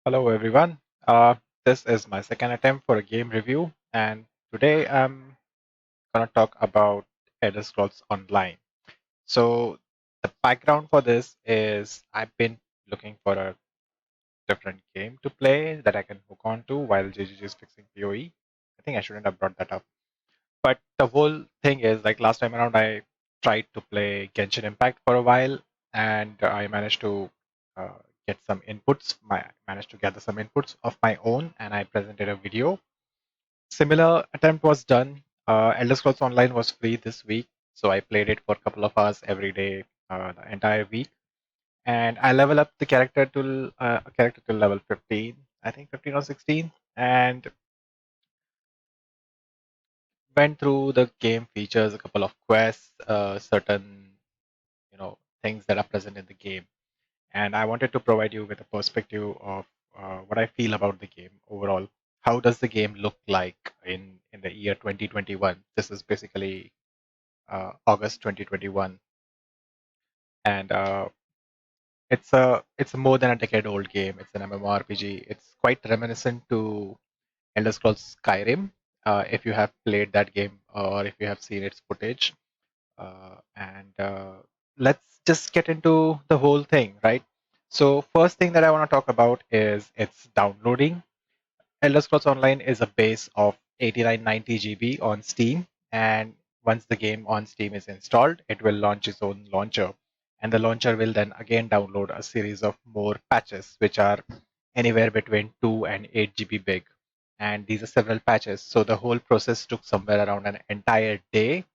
Hello everyone. This is my second attempt for a game review, and today I'm gonna talk about Elder Scrolls Online. So the background for this is I've been looking for a different game to play that I can hook on to while JGG is fixing PoE. I think I shouldn't have brought that up. But the whole thing is like last time around I tried to play Genshin Impact for a while, and I managed to uh, get some inputs. Managed to gather some inputs of my own, and I presented a video. Similar attempt was done. Elder Scrolls Online was free this week, so I played it for a couple of hours every day, the entire week, and I level up the character to level 15, I think 15 or 16, and went through the game features, a couple of quests, certain things that are present in the game, and I wanted to provide you with a perspective of what I feel about the game overall. How does the game look like in the year 2021? This is basically August 2021, and it's a more than a decade old game. It's an MMORPG. It's quite reminiscent to Elder Scrolls Skyrim, if you have played that game or if you have seen its footage. And let's just get into the whole thing, right? So, first thing that I want to talk about is its downloading. Elder Scrolls Online is a base of 8990 GB on Steam, and once the game on Steam is installed, it will launch its own launcher. And the launcher will then again download a series of more patches, which are anywhere between 2 and 8 GB big. And these are several patches. So the whole process took somewhere around an entire day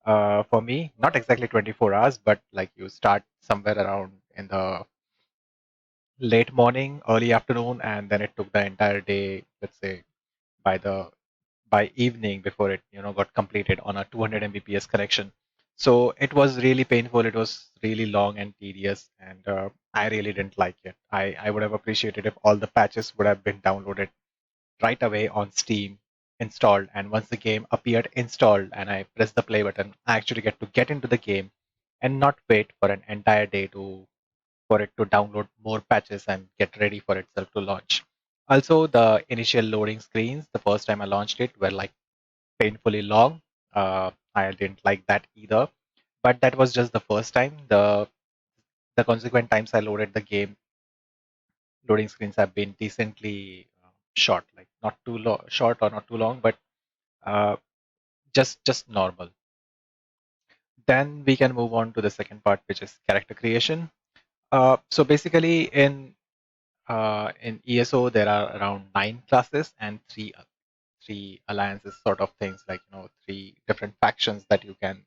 for me. Not exactly 24 hours, but like you start somewhere around in the late morning, early afternoon, and then it took the entire day, let's say by the by evening before it got completed on a 200 Mbps connection. So it was really painful. It was really long and tedious, and I really didn't like it. I would have appreciated if all the patches would have been downloaded right away on Steam, installed, and once the game appeared installed and I press the play button, I actually get into the game and not wait for an entire day to for it to download more patches and get ready for itself to launch. Also, the initial loading screens, the first time I launched it, were like painfully long. I didn't like that either. But that was just the first time. The consequent times I loaded the game, loading screens have been decently short, like not too short or not too long, but uh, just normal. Then we can move on to the second part, which is character creation. So basically, in ESO, there are around 9 classes and three alliances, sort of things like three different factions that you can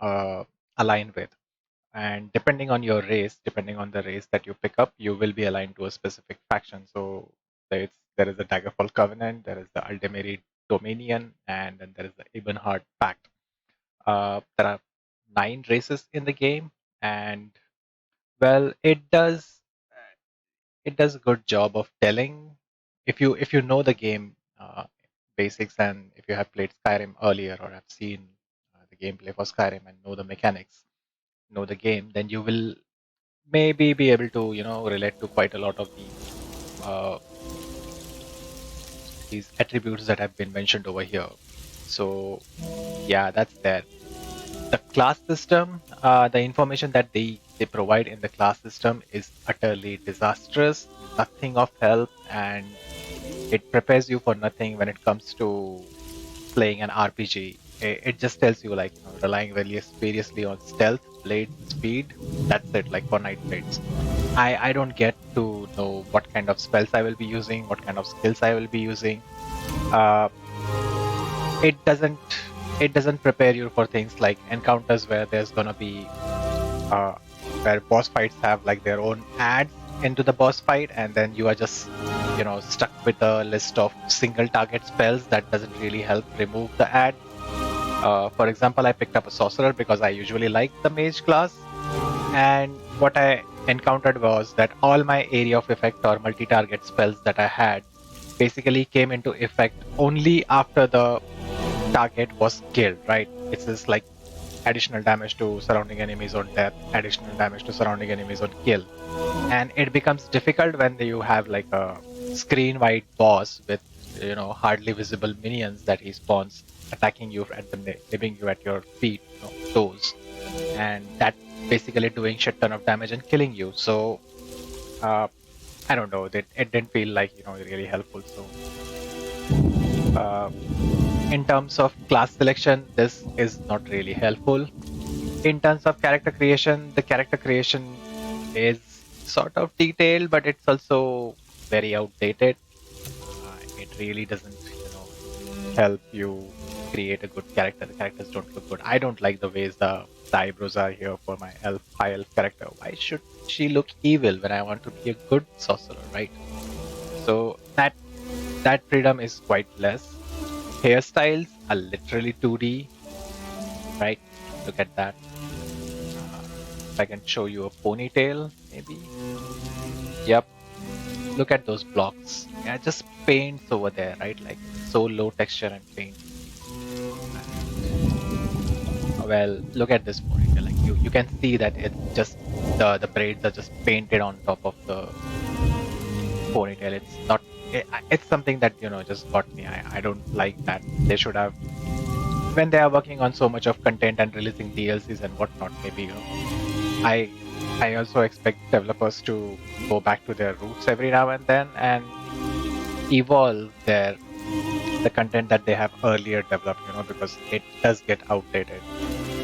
uh, align with. And depending on the race that you pick up, you will be aligned to a specific faction. So there is the Daggerfall Covenant, there is the Aldemiri Dominion, and then there is the Ebonheart Pact. There are 9 races in the game, and well, it does a good job of telling if you know the game basics, and if you have played Skyrim earlier or have seen the gameplay for Skyrim and know the mechanics, know the game, then you will maybe be able to relate to quite a lot of these attributes that have been mentioned over here. So yeah, that's there. The class system, the information that they provide in the class system is utterly disastrous, nothing of help, and it prepares you for nothing when it comes to playing an RPG. It just tells you like relying very seriously on stealth, blade speed. That's it, like for night blades. I don't get to know what kind of spells I will be using, what kind of skills I will be using. Uh, it doesn't it doesn't prepare you for things like encounters where there's gonna be uh, where boss fights have like their own ads into the boss fight, and then you are just stuck with a list of single target spells that doesn't really help remove the ad. For example, I picked up a sorcerer because I usually like the mage class, and what I encountered was that all my area of effect or multi-target spells that I had basically came into effect only after the target was killed, right? It's just like additional damage to surrounding enemies on death, additional damage to surrounding enemies on kill. And it becomes difficult when you have like a screen wide boss with hardly visible minions that he spawns attacking you at nibbing you at your feet, toes, and that basically doing shit ton of damage and killing you. So I don't know, it didn't feel like really helpful. So uh, in terms of class selection, this is not really helpful. In terms of character creation, the character creation is sort of detailed, but it's also very outdated. It really doesn't, help you create a good character. The characters don't look good. I don't like the ways the eyebrows are here for my high elf character. Why should she look evil when I want to be a good sorcerer, right? So that freedom is quite less. Hairstyles are literally 2D, right? Look at that. If I can show you a ponytail, maybe. Yep. Look at those blocks. Yeah, just paints over there, right? Like so low texture and paint. Well, look at this ponytail. Like you can see that it's just the braids are just painted on top of the ponytail. It's not. It's something that just got me. I don't like that. They should have, when they are working on so much of content and releasing DLCs and whatnot. Maybe I I also expect developers to go back to their roots every now and then and evolve the content that they have earlier developed, because it does get outdated.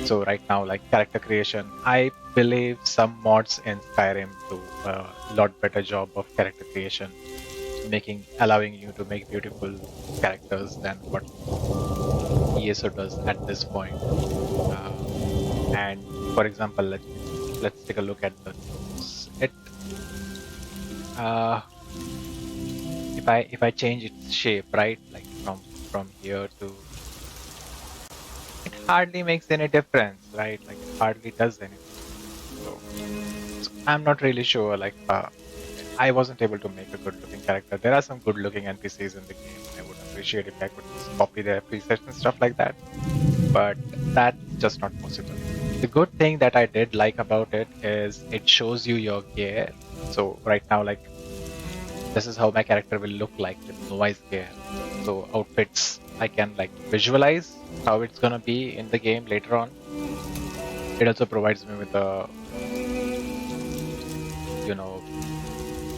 So right now, like character creation, I believe some mods in Skyrim do a lot better job of character creation, allowing you to make beautiful characters than what ESO does at this point. And for example, let's take a look at the it. Uh, if I change its shape, right, like from here to, it hardly makes any difference, right? Like it hardly does anything. So I'm not really sure. Like I wasn't able to make a good-looking character. There are some good-looking NPCs in the game. I would appreciate if I could just copy their presets and stuff like that, but that's just not possible. The good thing that I did like about it is it shows you your gear. So right now, like this is how my character will look like with noise gear. So outfits, I can like visualize how it's gonna be in the game later on. It also provides me with a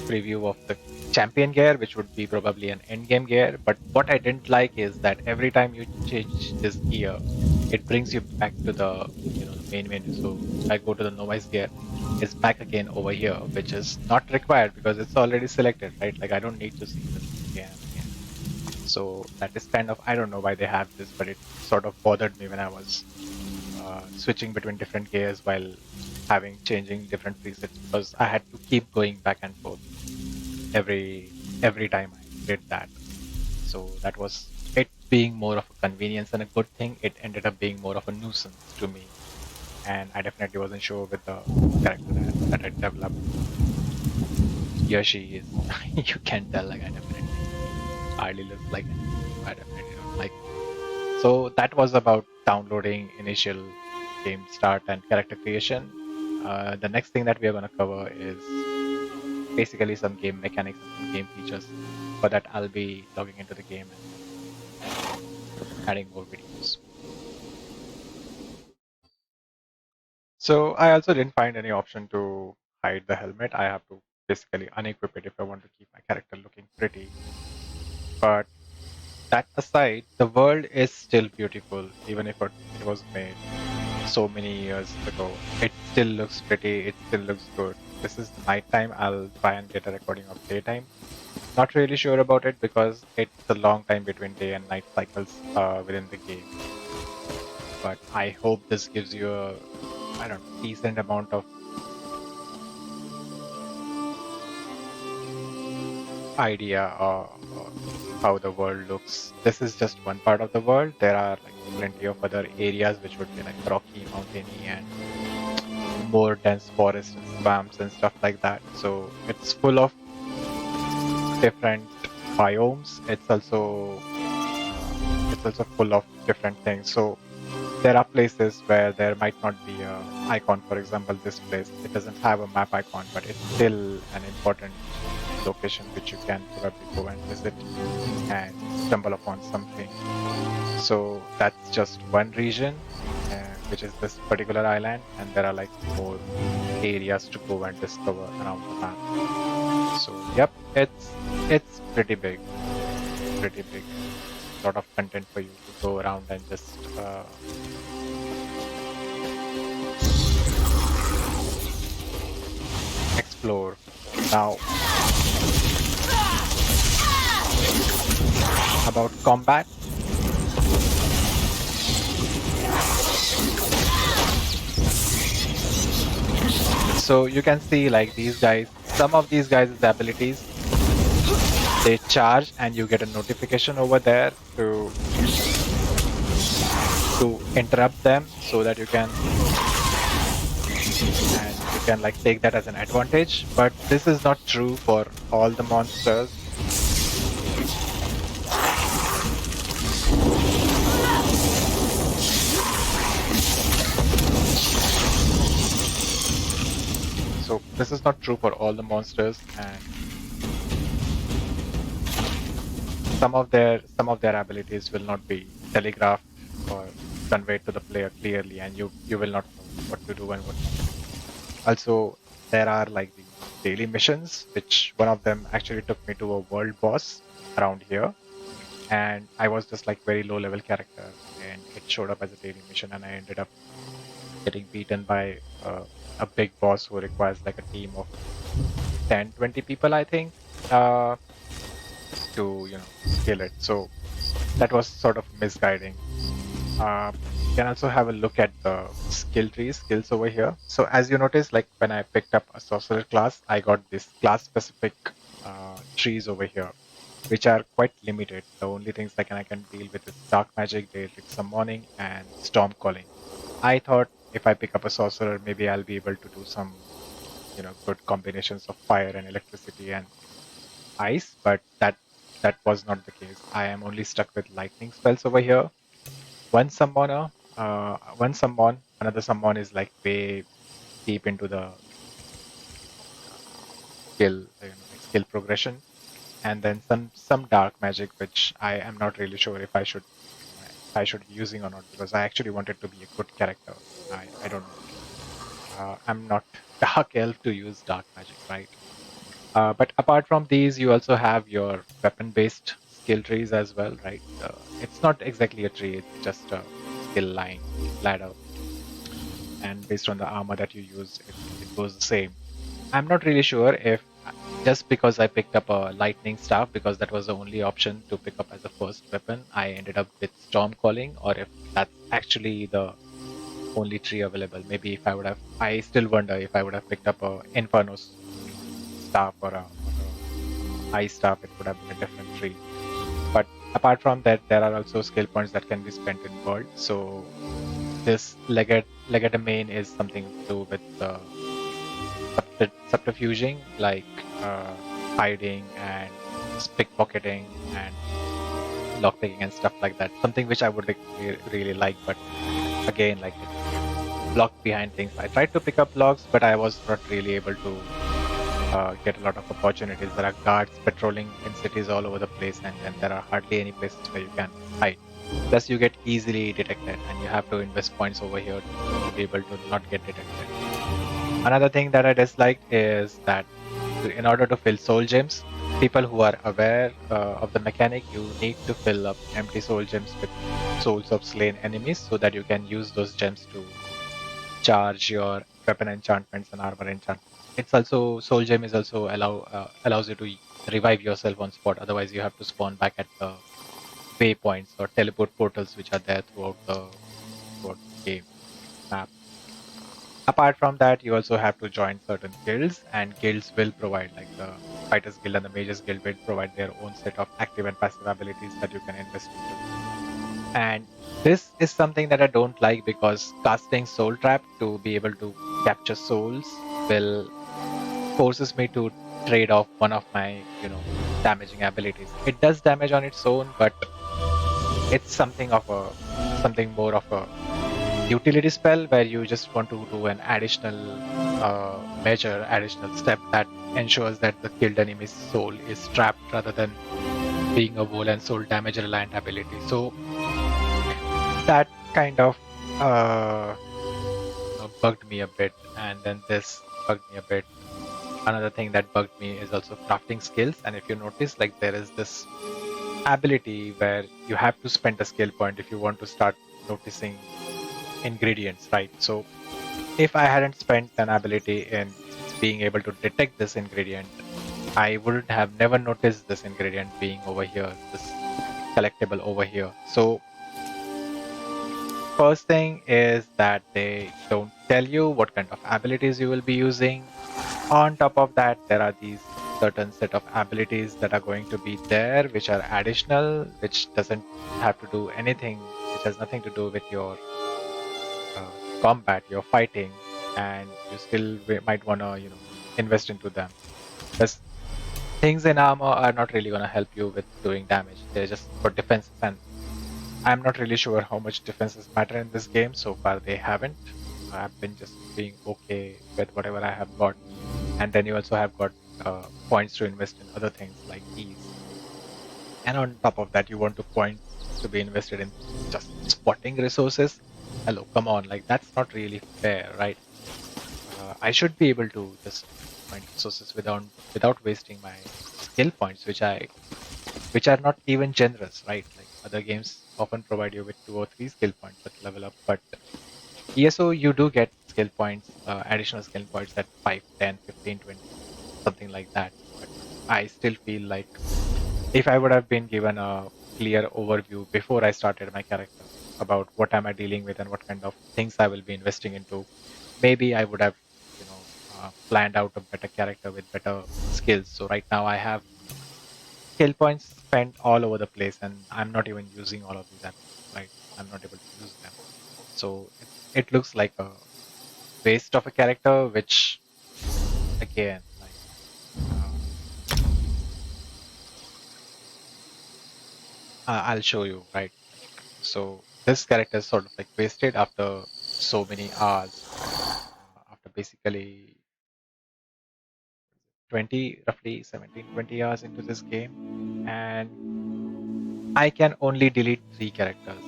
preview of the champion gear, which would be probably an end game gear. But what I didn't like is that every time you change this gear, it brings you back to the the main menu. So I go to the novice gear, it's back again over here, which is not required because it's already selected, right? Like I don't need to see this again and again. So that is kind of, I don't know why they have this, but it sort of bothered me when I was switching between different gears while changing different presets, because I had to keep going back and forth every time I did that. So that was it, being more of a convenience and a good thing. It ended up being more of a nuisance to me, and I definitely wasn't sure with the character that I developed. Here she is. You can tell, like I definitely hardly looks like it. I definitely don't like it. So that was about downloading, initial game start, and character creation. The next thing that we are going to cover is basically some game mechanics and some game features. For that, I'll be logging into the game and adding more videos. So I also didn't find any option to hide the helmet. I have to basically unequip it if I want to keep my character looking pretty. But that aside, the world is still beautiful, even if it was made so many years ago. It still looks pretty, it still looks good. This is nighttime. I'll try and get a recording of daytime. Not really sure about it because it's a long time between day and night cycles within the game. But I hope this gives you a, I don't know, decent amount of idea of how the world looks. This is just one part of the world. There are like plenty of other areas which would be like rocky, mountainy, and more dense forests and swamps and stuff like that. So it's full of different biomes. It's also full of different things. So there are places where there might not be a icon. For example, this place, it doesn't have a map icon, but it's still an important location which you can probably go and visit and stumble upon something. So that's just one region, which is this particular island, and there are like more areas to go and discover around the map. So yep, it's pretty big, pretty big. Lot of content for you to go around and just explore. Now, about combat. So you can see like these guys, some of these guys' abilities, they charge and you get a notification over there to interrupt them so that you can like take that as an advantage. But this is not true for all the monsters. So this is not true for all the monsters, and some of their abilities will not be telegraphed or conveyed to the player clearly, and you will not know what to do and what not to do. Also, there are like the daily missions, which one of them actually took me to a world boss around here, and I was just like very low level character, and it showed up as a daily mission, and I ended up getting beaten by a big boss who requires like a team of 10-20 people, I think, to kill it. So that was sort of misguiding. You can also have a look at the skill trees, skills over here. So as you notice, like when I picked up a sorcerer class, I got this class specific trees over here, which are quite limited. The only things I can deal with is dark magic, Daedric summoning, and storm calling. I thought if I pick up a sorcerer, maybe I'll be able to do some good combinations of fire and electricity and ice, but that was not the case. I am only stuck with lightning spells over here. One summoner, one summon, another summon is like way deep into the skill, skill progression, and then some dark magic, which I am not really sure if I should be using or not, because I actually wanted to be a good character. I don't know. I'm not dark elf to use dark magic, right? But apart from these, you also have your weapon-based skill trees as well, right? It's not exactly a tree; it's just a skill line ladder, and based on the armor that you use, it goes the same. I'm not really sure if just because I picked up a lightning staff because that was the only option to pick up as a first weapon, I ended up with storm calling, or if that's actually the only tree available. Maybe if I still wonder if I would have picked up a inferno staff or a ice staff, it would have been a different tree. But apart from that, there are also skill points that can be spent in world. So this legerdemain is something to do with subterfuging, like hiding and pickpocketing and lockpicking and stuff like that. Something which I would really like, but again, like it's blocked behind things. I tried to pick up logs, but I was not really able to get a lot of opportunities. There are guards patrolling in cities all over the place, and there are hardly any places where you can hide. Plus, you get easily detected, and you have to invest points over here to be able to not get detected. Another thing that I disliked is that in order to fill soul gems, people who are aware of the mechanic, you need to fill up empty soul gems with souls of slain enemies so that you can use those gems to charge your weapon enchantments and armor enchantments. It's also soul gem is also allows you to revive yourself on spot. Otherwise, you have to spawn back at the waypoints or teleport portals which are there throughout the game map. Apart from that, you also have to join certain guilds, and guilds will provide, like the Fighters Guild and the Mages Guild will provide their own set of active and passive abilities that you can invest into. And this is something that I don't like because casting Soul Trap to be able to capture souls will forces me to trade off one of my, damaging abilities. It does damage on its own, but it's something more of a utility spell where you just want to do an additional measure, additional step that ensures that the killed enemy's soul is trapped rather than being a whole and soul damage reliant ability. So that kind of bugged me a bit, and then this bugged me a bit. Another thing that bugged me is also crafting skills. And if you notice, like there is this ability where you have to spend a skill point if you want to start noticing ingredients, right? So if I hadn't spent an ability in being able to detect this ingredient, I wouldn't have never noticed this ingredient being over here, this collectible over here. So first thing is that they don't tell you what kind of abilities you will be using. On top of that, there are these certain set of abilities that are going to be there, which are additional, which doesn't have to do anything, which has nothing to do with your uh, combat, your fighting, and you still might want to, invest into them. Because things in armor are not really going to help you with doing damage. They're just for defenses, and I'm not really sure how much defenses matter in this game. So far, they haven't. I've been just being okay with whatever I have got. And then you also have got points to invest in other things like these. And on top of that, you want to points to be invested in just spotting resources. Hello, come on, like that's not really fair, right? I should be able to just find resources without wasting my skill points, which are not even generous, right? Like other games often provide you with 2 or 3 skill points at level up, but ESO you do get skill points, additional skill points at 5, 10, 15, 20, something like that. But I still feel like if I would have been given a clear overview before I started my character about what am I dealing with and what kind of things I will be investing into, maybe I would have, planned out a better character with better skills. So right now I have skill points spent all over the place, and I'm not even using all of these abilities, right? I'm not able to use them. So it looks like a waste of a character, which again, like, uh, I'll show you, right? So this character is sort of like wasted after so many hours, after basically 20, roughly 17, 20 hours into this game. And I can only delete 3 characters.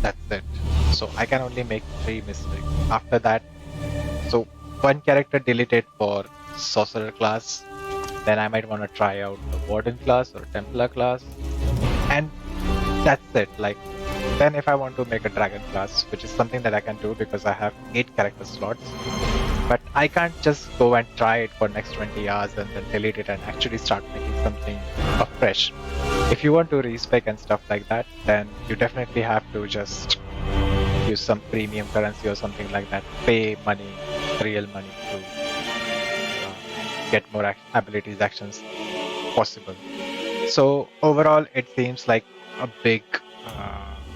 That's it. So I can only make 3 mistakes. After that, so one character deleted for sorcerer class, then I might want to try out the warden class or templar class. And that's it. Like then if I want to make a dragon class, which is something that I can do because I have 8 character slots, but I can't just go and try it for next 20 hours and then delete it and actually start making something fresh. If you want to respec and stuff like that, then you definitely have to just use some premium currency or something like that. Pay money, real money to get more abilities actions possible. So overall, it seems like a big,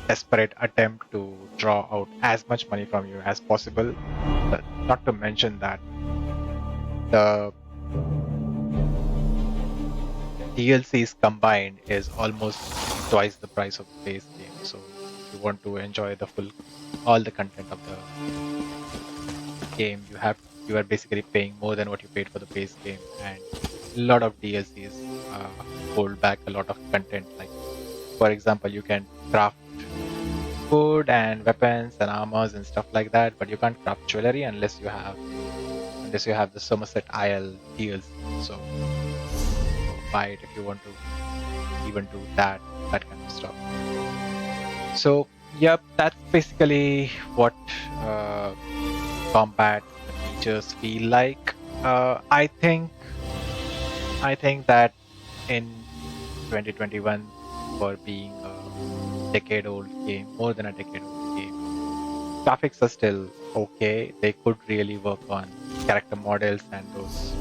desperate attempt to draw out as much money from you as possible. Not to mention that the DLCs combined is almost twice the price of the base game. So if you want to enjoy the full, all the content of the game, you are basically paying more than what you paid for the base game, and a lot of DLCs hold back a lot of content. Like for example, you can craft food and weapons and armors and stuff like that, but you can't craft jewelry unless you have the Somerset Isle DLC. So buy it if you want to even do that kind of stuff. So yep, that's basically what combat features feel like. I think that in 2021, for being a decade-old game, more than a decade-old game, graphics are still okay. They could really work on character models and those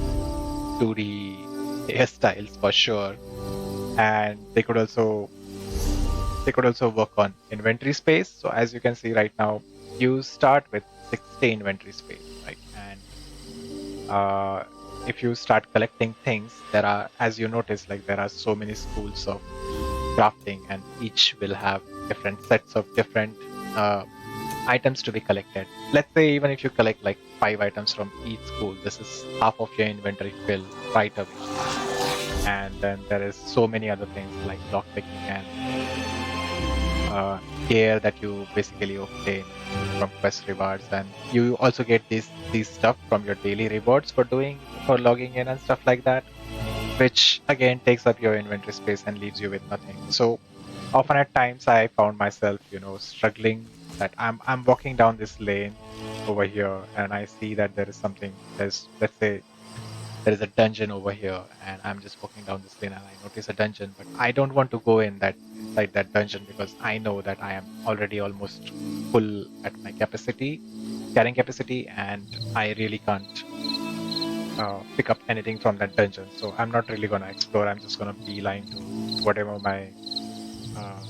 2D hairstyles for sure, and they could also work on inventory space. So as you can see right now, you start with 60 inventory space, right? And uh, if you start collecting things, there are, as you notice, like there are so many schools of crafting, and each will have different sets of different uh, items to be collected. Let's say even if you collect like 5 items from each school, this is half of your inventory fill right away. And then there is so many other things like lockpicking and uh, gear that you basically obtain from quest rewards, and you also get these stuff from your daily rewards for logging in and stuff like that, which again takes up your inventory space and leaves you with nothing. So often at times I found myself, struggling that I'm walking down this lane over here and I see that there is something. There's let's say there is a dungeon over here and I'm just walking down this lane and I notice a dungeon, but I don't want to go inside that dungeon because I know that I am already almost full at my carrying capacity, and I really can't pick up anything from that dungeon. So I'm not really gonna explore. I'm just gonna beeline to whatever my uh,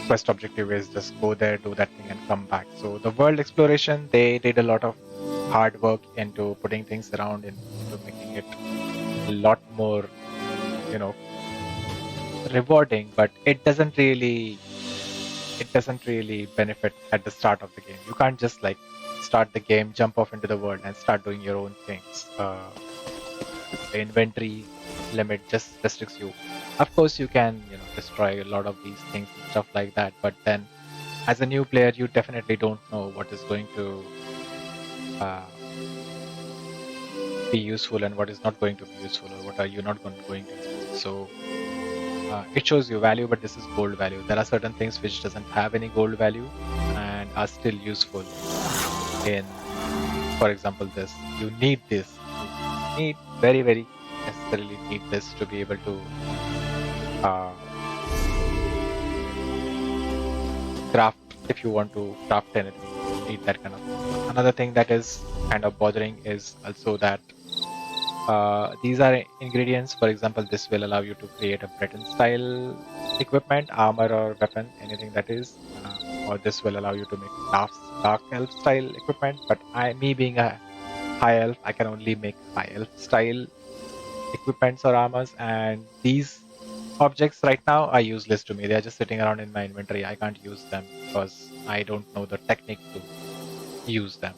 quest objective is. Just go there, do that thing, and come back. So the world exploration, they did a lot of hard work into putting things around into making it a lot more, you know, rewarding. But it doesn't really benefit at the start of the game. You can't just like start the game, jump off into the world, and start doing your own things. The inventory limit just restricts you. Of course, you can, destroy a lot of these things and stuff like that. But then, as a new player, you definitely don't know what is going to uh, be useful and what is not going to be useful, or what are you not going to use. So it shows you value, but this is gold value. There are certain things which doesn't have any gold value and are still useful. In, for example, this you need this. You need very very necessarily need this to be able to uh, craft. If you want to craft anything, you need that kind of thing. Another thing that is kind of bothering is also that these are ingredients. For example, this will allow you to create a Breton style equipment, armor or weapon, anything that is, or this will allow you to make dark elf style equipment. But me being a high elf, I can only make high elf style equipments or armors, and these objects right now are useless to me. They are just sitting around in my inventory. I can't use them because I don't know the technique to use them.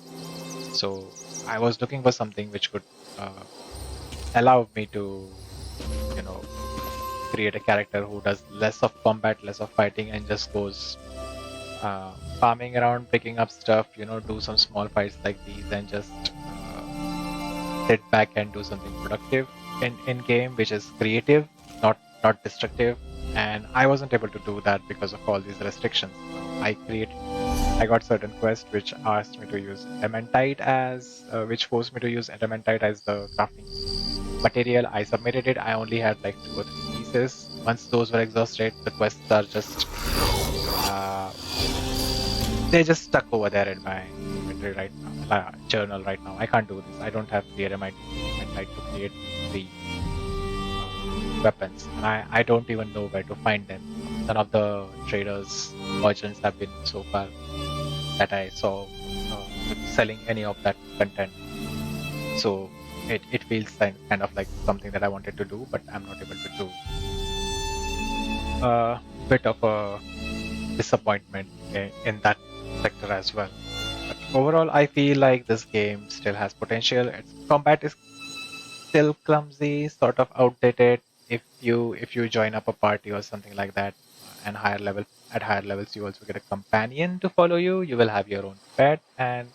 So I was looking for something which could uh, allow me to, you know, create a character who does less of combat, less of fighting, and just goes farming around, picking up stuff, do some small fights like these, and just sit back and do something productive in game, which is creative, not destructive. And I wasn't able to do that because of all these restrictions. I got certain quests which asked me to use adamantite which forced me to use adamantite as the crafting material. I submitted it. I only had like 2 or 3 pieces. Once those were exhausted, the quests are just uh, they're just stuck over there in my inventory right now, journal right now. I can't do this. I don't have the adamantite to create the weapons, and I don't even know where to find them. None of the traders, merchants have been so far that I saw selling any of that content. So it feels kind of like something that I wanted to do, but I'm not able to do. A bit of a disappointment in that sector as well. But overall, I feel like this game still has potential. Its combat is still clumsy, sort of outdated. If you join up a party or something like that, and higher levels, you also get a companion to follow you. You will have your own pet and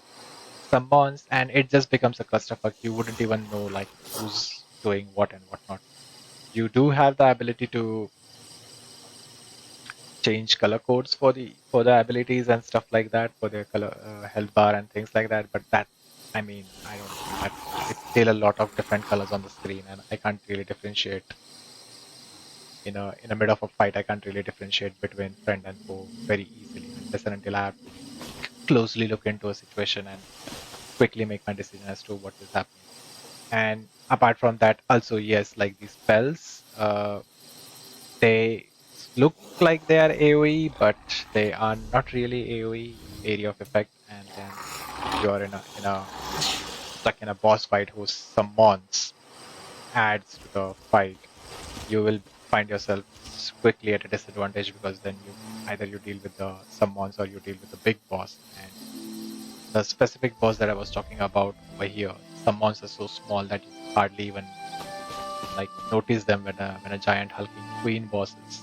some mons, and it just becomes a clusterfuck. You wouldn't even know like who's doing what and whatnot. You do have the ability to change color codes for the abilities and stuff like that, for their color health bar and things like that. But that, I mean, I don't know. It's still a lot of different colors on the screen, and I can't really differentiate. In a mid of a fight, I can't really differentiate between friend and foe very easily unless and until I have to closely look into a situation and quickly make my decision as to what is happening. And apart from that, also yes, like these spells, they look like they are AoE, but they are not really AoE, area of effect. And then if you are in a stuck in a boss fight who summons adds to the fight, you will find yourself quickly at a disadvantage because then you deal with the summons or you deal with the big boss, and the specific boss that I was talking about over here, some monsters so small that you hardly even like notice them when a giant hulking queen boss is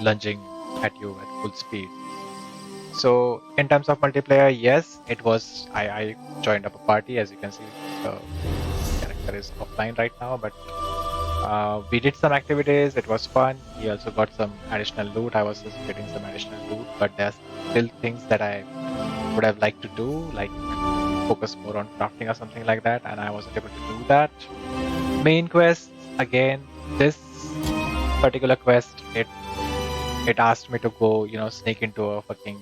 lunging at you at full speed. So in terms of multiplayer, yes, it was. I joined up a party. As you can see, the character is offline right now, but we did some activities. It was fun. He also got some additional loot. I was just getting some additional loot, but there's still things that I would have liked to do, like focus more on crafting or something like that, and I wasn't able to do that. Main quests, again, this particular quest, it asked me to go, sneak into a fucking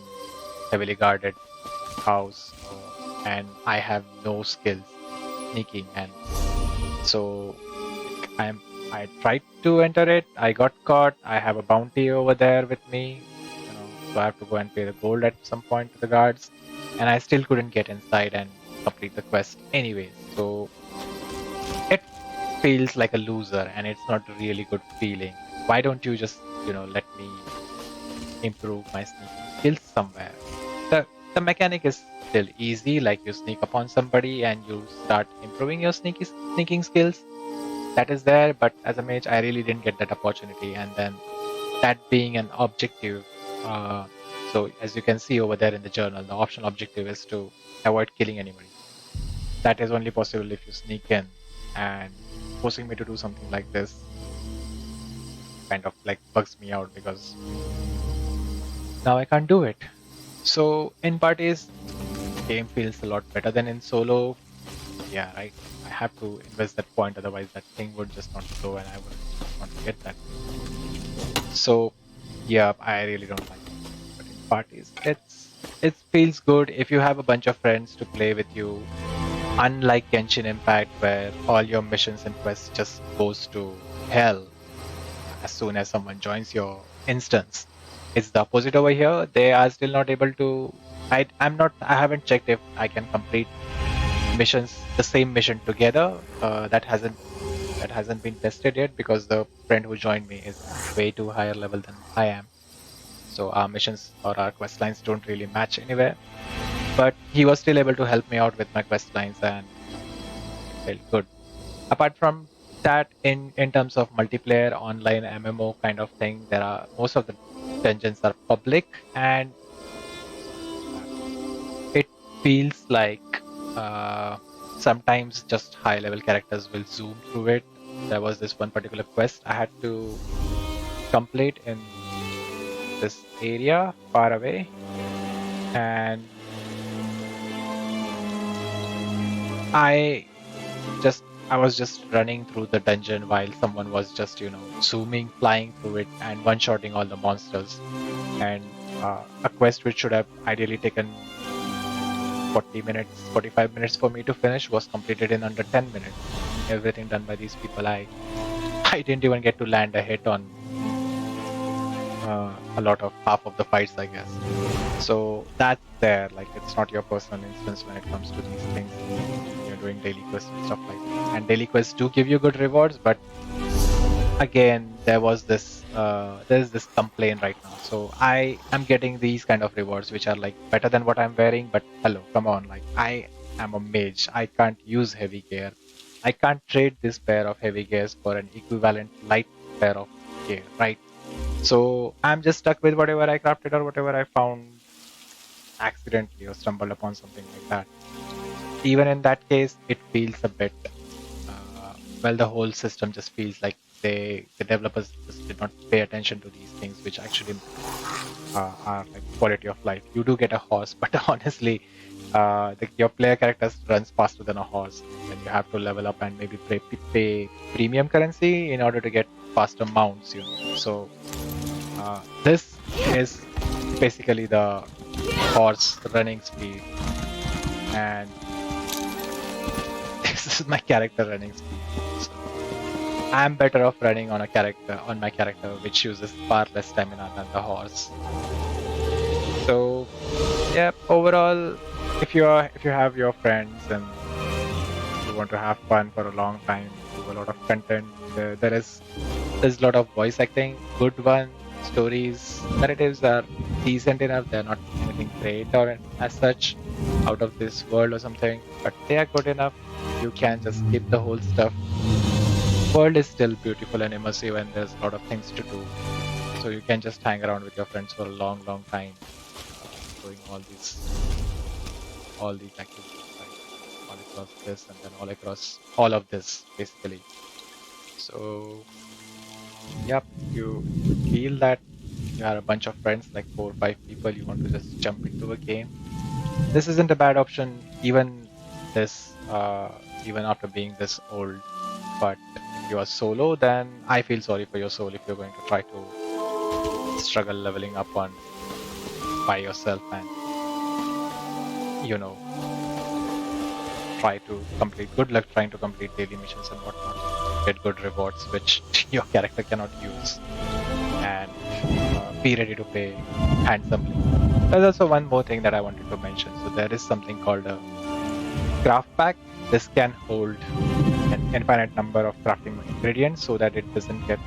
heavily guarded house, and I have no skills sneaking, and so I'm I tried to enter it. I got caught. I have a bounty over there with me, so I have to go and pay the gold at some point to the guards, and I still couldn't get inside and complete the quest anyways. So it feels like a loser, and it's not a really good feeling. Why don't you just let me improve my sneaking skills somewhere? The mechanic is still easy, like you sneak upon somebody and you start improving your sneaking skills. That is there, but as a mage, I really didn't get that opportunity. And then that being an objective, so as you can see over there in the journal, the optional objective is to avoid killing anybody. That is only possible if you sneak in, and forcing me to do something like this kind of like bugs me out because now I can't do it. So in parties, game feels a lot better than in solo. Yeah, right. I have to invest that point, otherwise that thing would just not flow, and I would not get that. So yeah, I really don't like it. But in parties, it feels good if you have a bunch of friends to play with you. Unlike Genshin Impact, where all your missions and quests just goes to hell as soon as someone joins your instance. It's the opposite over here. They are still not able to. I haven't checked if I can complete missions, the same mission together. That hasn't been tested yet because the friend who joined me is way too higher level than I am. So our missions or our quest lines don't really match anywhere. But he was still able to help me out with my quest lines, and it felt good. Apart from that, in terms of multiplayer online MMO kind of thing, there are most of the dungeons are public, and it feels like sometimes just high level characters will zoom through it. There was this one particular quest I had to complete in this area far away, and I I was just running through the dungeon while someone was just zooming, flying through it, and one-shotting all the monsters. And a quest which should have ideally taken 40 minutes, 45 minutes for me to finish was completed in under 10 minutes. Everything done by these people. I didn't even get to land a hit on a lot of half of the fights, I guess. So that's there. Like, it's not your personal instance when it comes to these things. You're doing daily quests and stuff like that. And daily quests do give you good rewards, but again, there's this complaint right now. So I am getting these kind of rewards which are like better than what I'm wearing, but hello, come on, like I am a mage. I can't use heavy gear. I can't trade this pair of heavy gears for an equivalent light pair of gear, right? So I'm just stuck with whatever I crafted or whatever I found accidentally or stumbled upon something like that. Even in that case, it feels a bit well, the whole system just feels like the developers just did not pay attention to these things, which actually are like quality of life. You do get a horse, but honestly, your player character runs faster than a horse. Then you have to level up and maybe pay premium currency in order to get faster mounts. So this is basically the horse running speed, and this is my character running speed. So I'm better off running on my character which uses far less stamina than the horse. So yeah, overall, if you have your friends and you want to have fun for a long time, do a lot of content, there's a lot of voice acting, good one, stories, narratives are decent enough. They're not anything great or as such out of this world or something, but they are good enough. You can just skip the whole stuff. World is still beautiful and immersive, and there's a lot of things to do. So you can just hang around with your friends for a long, long time, doing all these activities, right? All across this and then all across all of this, basically. So, yep, you feel that you are a bunch of friends, like 4 or 5 people, you want to just jump into a game. This isn't a bad option, even after being this old. But if you are solo, then I feel sorry for your soul if you're going to try to struggle leveling up on by yourself and you know try to complete good luck trying to complete daily missions and whatnot. Get good rewards which your character cannot use and be ready to pay handsomely. There's also one more thing that I wanted to mention. So there is something called a craft pack. This can hold an infinite number of crafting ingredients so that it doesn't get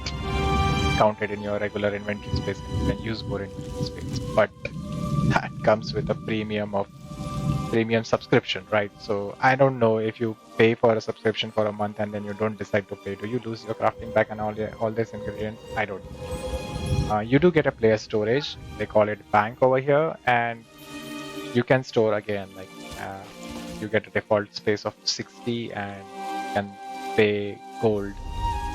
counted in your regular inventory space and you can use more inventory space. But that comes with a premium subscription, right? So I don't know if you pay for a subscription for a month and then you don't decide to pay. Do you lose your crafting pack and all these ingredients? I don't know. You do get a player storage. They call it bank over here, and you can store again. Like you get a default space of 60, and you can pay gold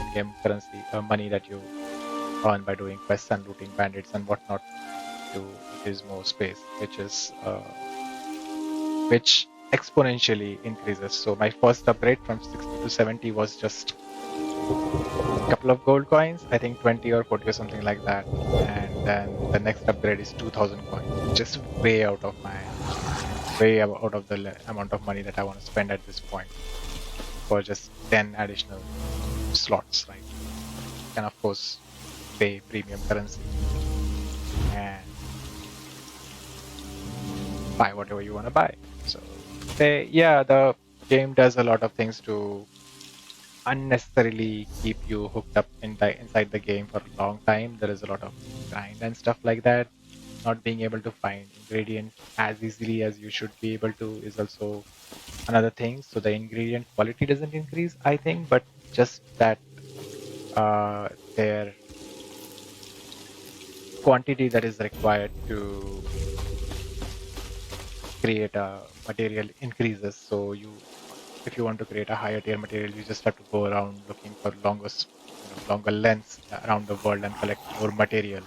in-game currency, money that you earn by doing quests and looting bandits and whatnot to increase more space, which exponentially increases. So my first upgrade from 60 to 70 was just a couple of gold coins, I think 20 or 40 or something like that. And then the next upgrade is 2000 coins, just way out of the amount of money that I want to spend at this point for just 10 additional slots, right? You can of course pay premium currency and buy whatever you want to buy. So the game does a lot of things to unnecessarily keep you hooked up inside the game for a long time. There is a lot of grind and stuff like that. Not being able to find ingredients as easily as you should be able to is also another thing. So the ingredient quality doesn't increase, I think, but just that their quantity that is required to create a material increases. So if you want to create a higher tier material, you just have to go around looking for longer lengths around the world and collect more material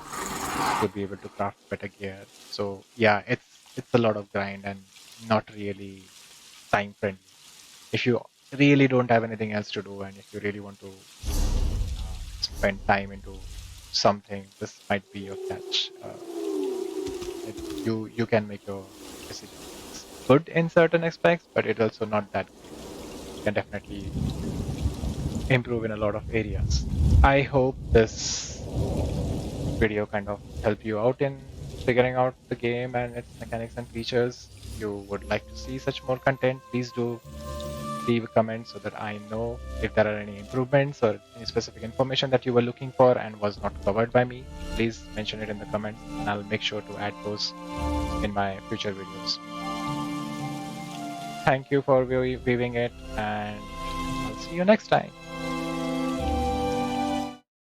to be able to craft better gear. So yeah, it's a lot of grind and not really time friendly. If you really don't have anything else to do and if you really want to spend time into something, this might be your catch. You can make your decision. It's good in certain aspects, but it's also not that great. You can definitely improve in a lot of areas. I hope this video kind of help you out in figuring out the game and its mechanics and features. If you would like to see such more content, please do leave a comment so that I know if there are any improvements or any specific information that you were looking for and was not covered by me. Please mention it in the comments and I'll make sure to add those in my future videos. Thank you for viewing it and I'll see you next time.